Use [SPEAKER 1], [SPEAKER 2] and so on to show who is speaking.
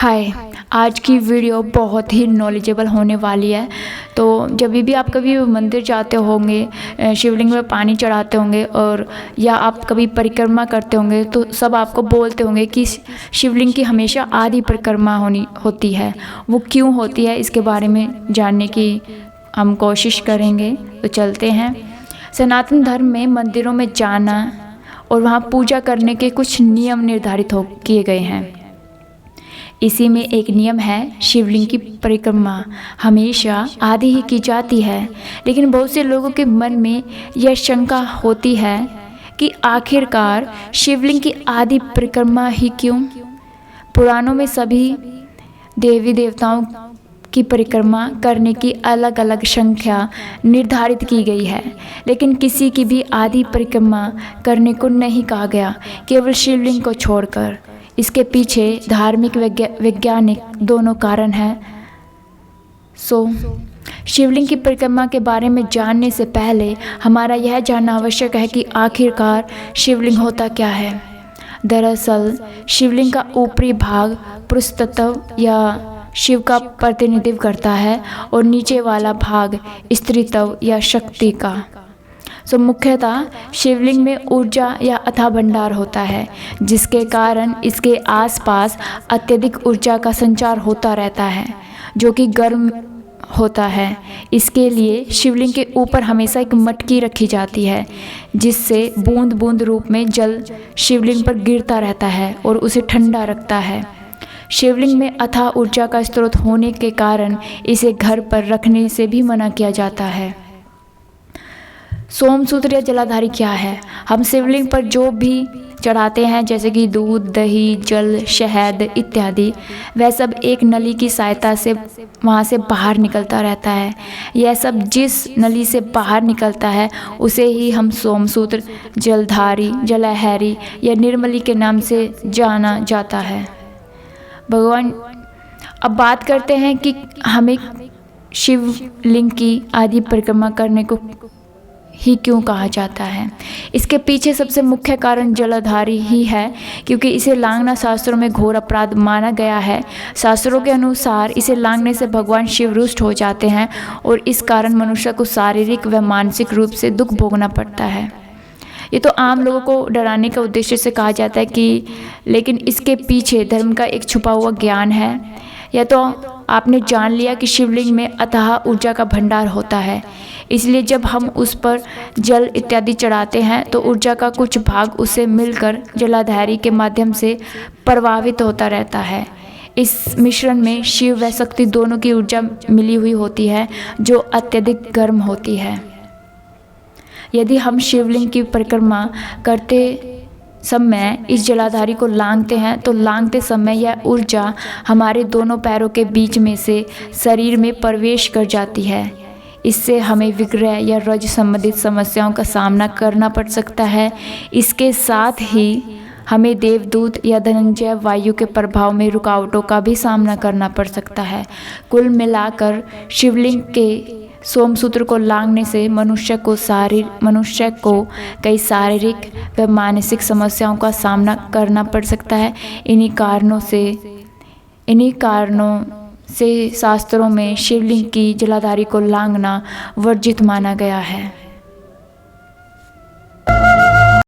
[SPEAKER 1] हाय। आज की वीडियो बहुत ही नॉलेजेबल होने वाली है। तो जब भी आप कभी मंदिर जाते होंगे, शिवलिंग में पानी चढ़ाते होंगे और या आप कभी परिक्रमा करते होंगे तो सब आपको बोलते होंगे कि शिवलिंग की हमेशा आधी परिक्रमा होती है। वो क्यों होती है, इसके बारे में जानने की हम कोशिश करेंगे। तो चलते हैं। सनातन धर्म में मंदिरों में जाना और वहाँ पूजा करने के कुछ नियम निर्धारित किए गए हैं। इसी में एक नियम है, शिवलिंग की परिक्रमा हमेशा आधी ही की जाती है। लेकिन बहुत से लोगों के मन में यह शंका होती है कि आखिरकार शिवलिंग की आधी परिक्रमा ही क्यों? पुराणों में सभी देवी देवताओं की परिक्रमा करने की अलग अलग संख्या निर्धारित की गई है, लेकिन किसी की भी आधी परिक्रमा करने को नहीं कहा गया, केवल शिवलिंग को छोड़कर। इसके पीछे धार्मिक वैज्ञानिक दोनों कारण हैं। शिवलिंग की परिक्रमा के बारे में जानने से पहले हमारा यह जानना आवश्यक है कि आखिरकार शिवलिंग होता क्या है। दरअसल शिवलिंग का ऊपरी भाग पुरुष तत्व या शिव का प्रतिनिधित्व करता है और नीचे वाला भाग स्त्री तत्व या शक्ति का। मुख्यतः शिवलिंग में ऊर्जा या अथाह भंडार होता है, जिसके कारण इसके आसपास अत्यधिक ऊर्जा का संचार होता रहता है, जो कि गर्म होता है। इसके लिए शिवलिंग के ऊपर हमेशा एक मटकी रखी जाती है, जिससे बूंद बूंद रूप में जल शिवलिंग पर गिरता रहता है और उसे ठंडा रखता है। शिवलिंग में अथाह ऊर्जा का स्रोत होने के कारण इसे घर पर रखने से भी मना किया जाता है। सोमसूत्र या जलाधारी क्या है? हम शिवलिंग पर जो भी चढ़ाते हैं, जैसे कि दूध, दही, जल, शहद इत्यादि, वह सब एक नली की सहायता से वहाँ से बाहर निकलता रहता है। यह सब जिस नली से बाहर निकलता है उसे ही हम सोमसूत्र, जलधारी, जलहरी या निर्मली के नाम से जाना जाता है। भगवान, अब बात करते हैं कि हमें शिवलिंग की आधी परिक्रमा करने को ही क्यों कहा जाता है। इसके पीछे सबसे मुख्य कारण जलाधारी ही है, क्योंकि इसे लांघना शास्त्रों में घोर अपराध माना गया है। शास्त्रों के अनुसार इसे लांघने से भगवान शिव रुष्ट हो जाते हैं और इस कारण मनुष्य को शारीरिक व मानसिक रूप से दुख भोगना पड़ता है। ये तो आम लोगों को डराने के उद्देश्य से कहा जाता है कि, लेकिन इसके पीछे धर्म का एक छुपा हुआ ज्ञान है। या तो आपने जान लिया कि शिवलिंग में अथाह ऊर्जा का भंडार होता है, इसलिए जब हम उस पर जल इत्यादि चढ़ाते हैं तो ऊर्जा का कुछ भाग उसे मिलकर जलाधारी के माध्यम से प्रवाहित होता रहता है। इस मिश्रण में शिव व शक्ति दोनों की ऊर्जा मिली हुई होती है, जो अत्यधिक गर्म होती है। यदि हम शिवलिंग की परिक्रमा करते समय इस जलाधारी को लांघते हैं तो लांघते समय यह ऊर्जा हमारे दोनों पैरों के बीच में से शरीर में प्रवेश कर जाती है। इससे हमें विग्रह या रज संबंधित समस्याओं का सामना करना पड़ सकता है। इसके साथ ही हमें देवदूत या धनंजय वायु के प्रभाव में रुकावटों का भी सामना करना पड़ सकता है। कुल मिलाकर शिवलिंग के सोमसूत्र को लांघने से मनुष्य को कई शारीरिक व मानसिक समस्याओं का सामना करना पड़ सकता है। इन्हीं कारणों से शास्त्रों में शिवलिंग की जलाधारी को लांघना वर्जित माना गया है।